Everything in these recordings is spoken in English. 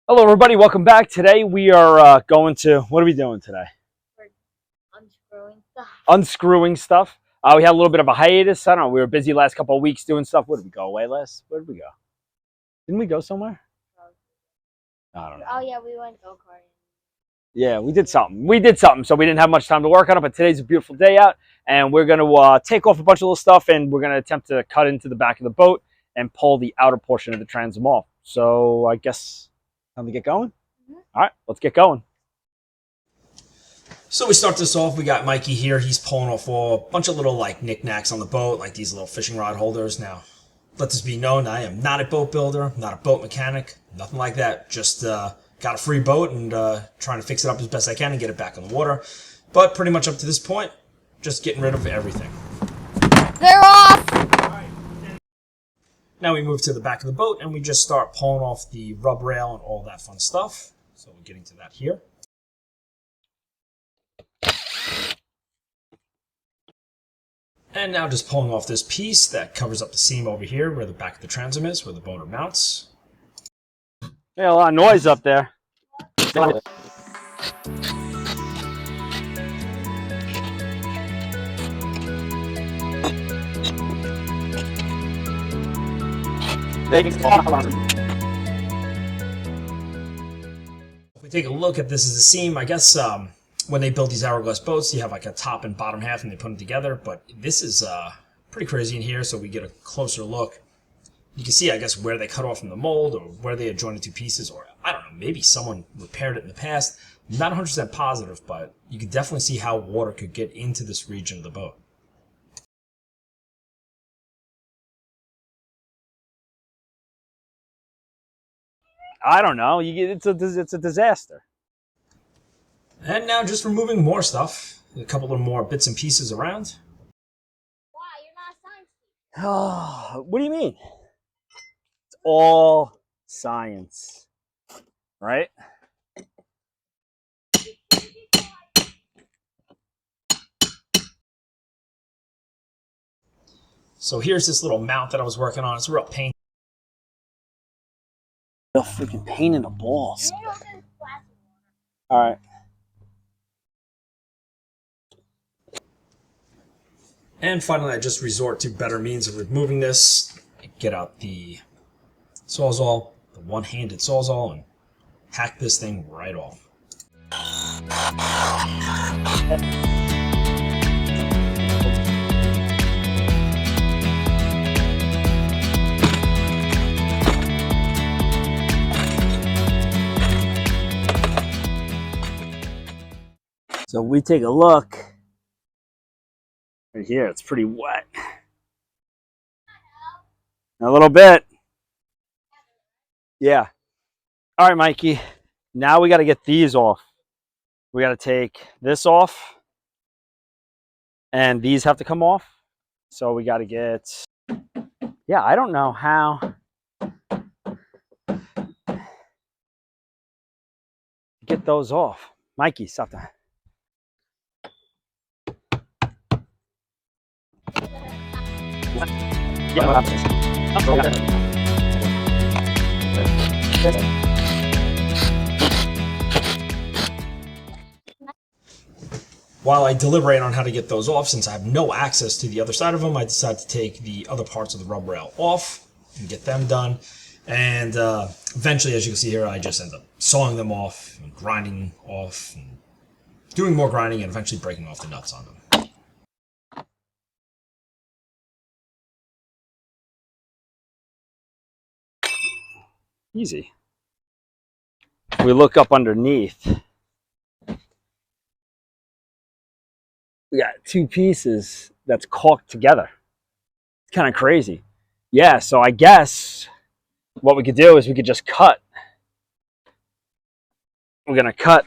Hello, everybody. Welcome back. Today we are going to, what are we doing today? We're unscrewing stuff. Unscrewing stuff. We had a little bit of a hiatus. I don't know. We were busy last couple of weeks doing stuff. Where did we go away last? Where did we go? Didn't we go somewhere? I don't know. Oh yeah, we went go-karting. Yeah, we did something. So we didn't have much time to work on it, but today's a beautiful day out, and we're going to take off a bunch of little stuff, and we're going to attempt to cut into the back of the boat and pull the outer portion of the transom off. So I guess time to get going? All right, let's get going. So we start this off. We got Mikey here. He's pulling off a bunch of little like knickknacks on the boat, like these little fishing rod holders. Now, let this be known, I am not a boat builder, not a boat mechanic, nothing like that. Just got a free boat and trying to fix it up as best I can and get it back on the water. But pretty much up to this point, just getting rid of everything. They're off! Now we move to the back of the boat and we just start pulling off the rub rail and all that fun stuff. So we're getting to that here. And now just pulling off this piece that covers up the seam over here where the back of the transom is, where the motor mounts. Yeah, a lot of noise up there. If we take a look at this as a seam, I guess when they build these hourglass boats, you have like a top and bottom half and they put them together, but this is pretty crazy in here, so we get a closer look. You can see, I guess, where they cut off from the mold or where they had joined two pieces, or I don't know, maybe someone repaired it in the past. Not 100% positive, but you can definitely see how water could get into this region of the boat. I don't know. It's a disaster. And now just removing more stuff, a couple of more bits and pieces around. Why? You're not a science teacher. Oh, what do you mean? It's all science, right? So here's this little mount that I was working on. It's a real pain. A freaking pain in the balls. All right. And finally, I just resort to better means of removing this. Get out the Sawzall, the one-handed Sawzall, and hack this thing right off. So we take a look. Right here, it's pretty wet. A little bit. Yeah. All right, Mikey. Now we got to get these off. We got to take this off. And these have to come off. So we got to get... Yeah, I don't know how... Get those off. Mikey, stop that. While I deliberate on how to get those off, since I have no access to the other side of them, I decide to take the other parts of the rub rail off and get them done. And eventually, as you can see here, I just end up sawing them off and grinding off and doing more grinding and eventually breaking off the nuts on them. Easy. If we look up underneath, we got two pieces that's caulked together. It's kind of crazy. Yeah, so I guess what we could do is we could just cut. We're going to cut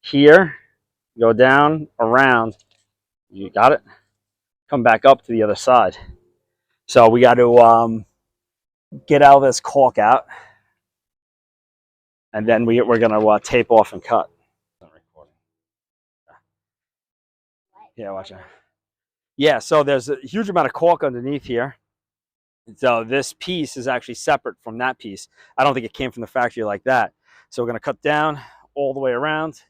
here, go down, around. You got it? Come back up to the other side. So we got to get all this caulk out. And then we're going to tape off and cut. Yeah, watch it. Yeah, so there's a huge amount of caulk underneath here. So this piece is actually separate from that piece. I don't think it came from the factory like that. So we're going to cut down all the way around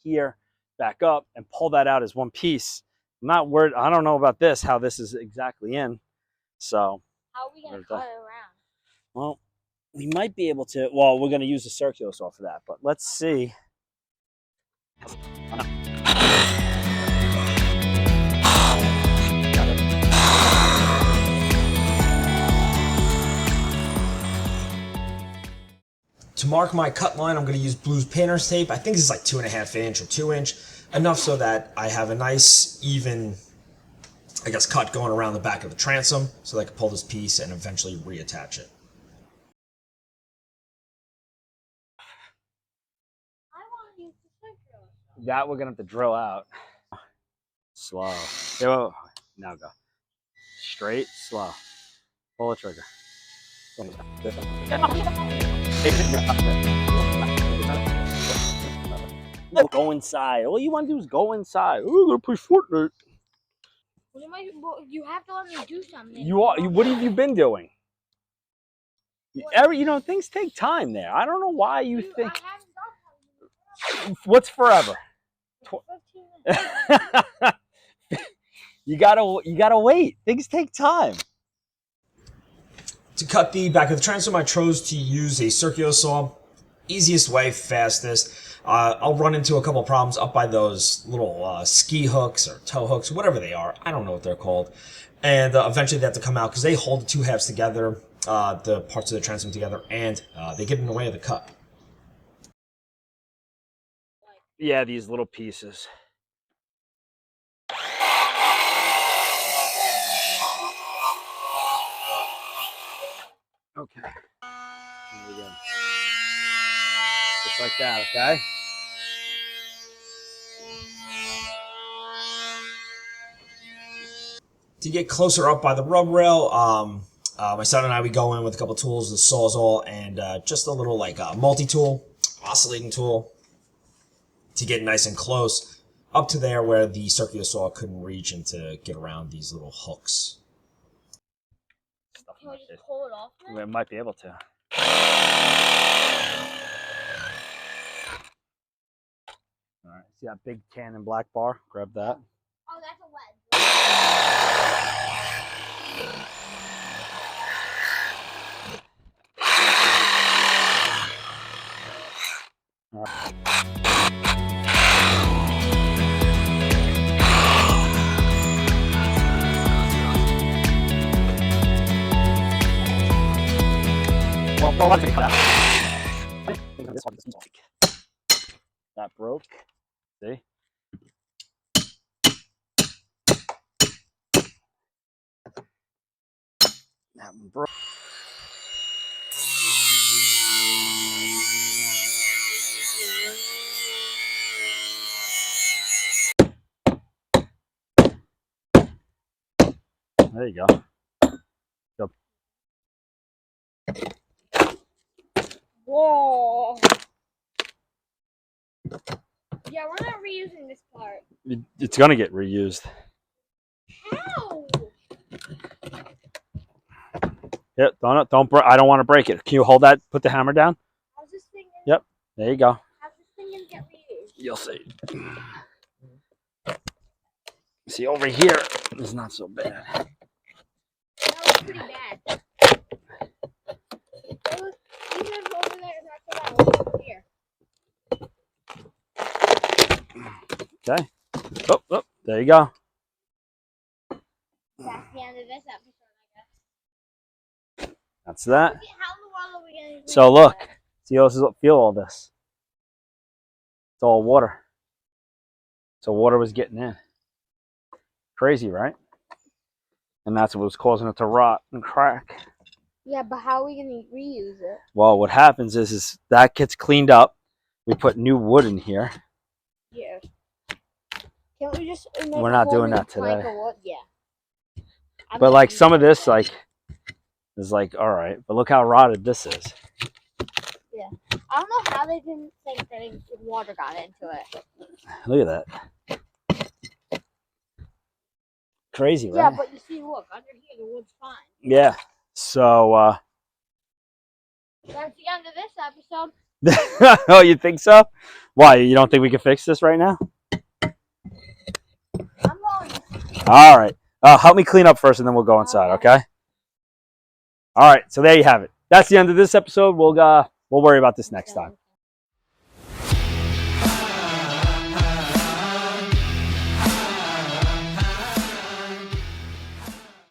here, back up, and pull that out as one piece. I'm not worried. I don't know about this, how this is exactly in. So How are we gonna cut it around? well, we might be able to. Well, we're going to use the circular saw for that, but let's see. To mark my cut line, I'm going to use Blues Painter's tape. I think this is like 2.5 inch or 2 inch, enough so that I have a nice, even, I guess, cut going around the back of the transom, so that I can pull this piece and eventually reattach it. I want to use the circular saw. That we're going to have to drill out. Slow. Yo, now go. Straight, slow. Pull the trigger. Go inside. All you want to do is go inside. Oh, I'm gonna play Fortnite. You have to let me do something. What have you been doing? Things take time there. I don't know why you think. I haven't done What's forever? 15 minutes. You gotta wait. Things take time. To cut the back of the transom, I chose to use a circular saw. Easiest way, fastest. I'll run into a couple problems up by those little ski hooks or tow hooks, whatever they are. I don't know what they're called. And eventually they have to come out because they hold the two halves together, the parts of the transom together, and they get in the way of the cut. Yeah, these little pieces. Okay. Here we go. Just like that, okay? To get closer up by the rub rail, my son and I, we go in with a couple tools, the Sawzall, and just a little multi-tool, oscillating tool, to get nice and close up to there where the circular saw couldn't reach, and to get around these little hooks. Can we just pull it off now? We might be able to. All right, see that big tan and black bar? Grab that. Oh, that's a wedge. All right. Well, let's cut out. That broke. See? That one broke. There you go. Whoa. Yeah, we're not reusing this part. It's gonna get reused. How? Yeah, don't. I don't want to break it. Can you hold that? Put the hammer down. How's this thing? Yep. There you go. How's this thing gonna get reused? You'll see. See over here is not so bad. That was pretty bad. Even if over there is not so bad, what's over here? Okay. Oh, there you go. That's the end of this episode, I guess. That's that. Okay, how in the world are we gonna reuse So look, that? feel all this. It's all water. So water was getting in. Crazy, right? And that's what was causing it to rot and crack. Yeah, but how are we gonna reuse it? Well, what happens is that gets cleaned up. We put new wood in here. Yeah. Can't we just make We're a not whole doing new that plank today. of wood? Yeah. But like some of this, is all right. But look how rotted this is. Yeah. I don't know how they didn't think that water got into it. Look at that. Crazy, right? Yeah, but you see, look, under here the wood's fine. Yeah. So That's the end of this episode. Oh, you think so? Why? You don't think we can fix this right now? I'm going. All right. Help me clean up first, and then we'll go inside. Okay. All right. So there you have it. That's the end of this episode. We'll worry about this next time.